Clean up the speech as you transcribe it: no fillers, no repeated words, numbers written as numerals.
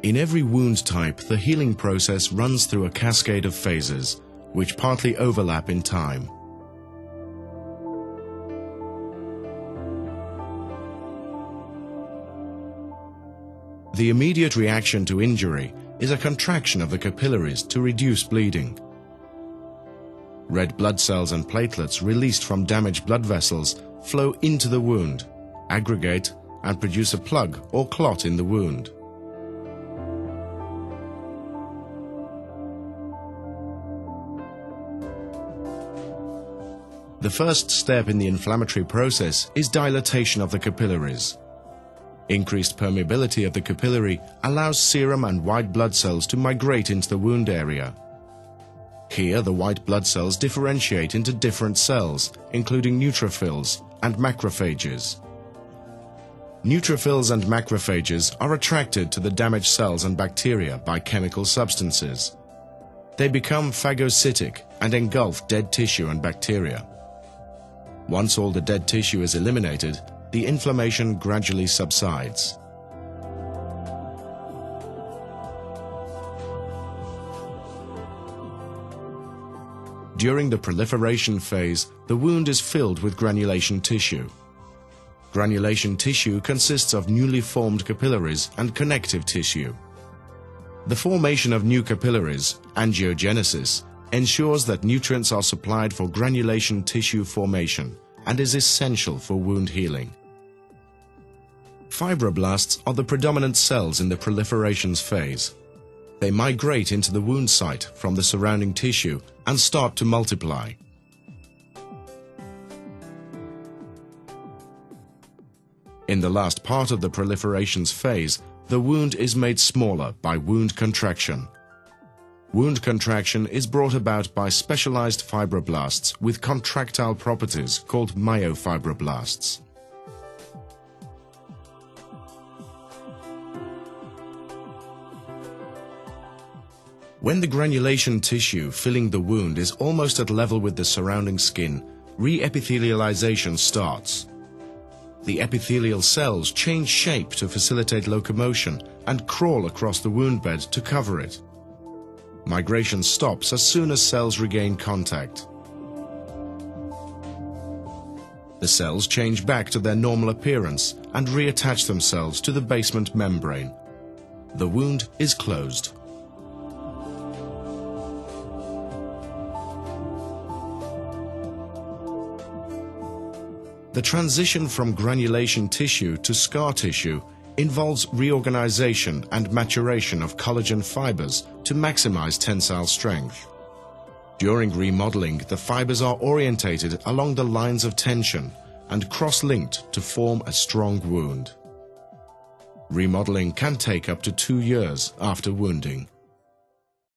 In every wound type, the healing process runs through a cascade of phases, which partly overlap in time. The immediate reaction to injury is a contraction of the capillaries to reduce bleeding. Red blood cells and platelets released from damaged blood vessels flow into the wound, aggregate, and produce a plug or clot in the wound. The first step in the inflammatory process is dilatation of the capillaries. Increased permeability of the capillary allows serum and white blood cells to migrate into the wound area. Here, the white blood cells differentiate into different cells, including neutrophils and macrophages. Neutrophils and macrophages are attracted to the damaged cells and bacteria by chemical substances. They become phagocytic and engulf dead tissue and bacteria. Once all the dead tissue is eliminated, the inflammation gradually subsides. During the proliferation phase, the wound is filled with granulation tissue. Granulation tissue consists of newly formed capillaries and connective tissue. The formation of new capillaries, angiogenesis, ensures that nutrients are supplied for granulation tissue formation and is essential for wound healing. Fibroblasts are the predominant cells in the proliferation phase. They migrate into the wound site from the surrounding tissue and start to multiply. In the last part of the proliferation phase, the wound is made smaller by wound contraction. Wound contraction is brought about by specialized fibroblasts with contractile properties called myofibroblasts. When the granulation tissue filling the wound is almost at level with the surrounding skin, re-epithelialization starts. The epithelial cells change shape to facilitate locomotion and crawl across the wound bed to cover it. Migration stops as soon as cells regain contact. The cells change back to their normal appearance and reattach themselves to the basement membrane. The wound is closed. The transition from granulation tissue to scar tissue involves reorganization and maturation of collagen fibers to maximize tensile strength. During remodeling, the fibers are orientated along the lines of tension and cross-linked to form a strong wound. Remodeling can take up to 2 years after wounding.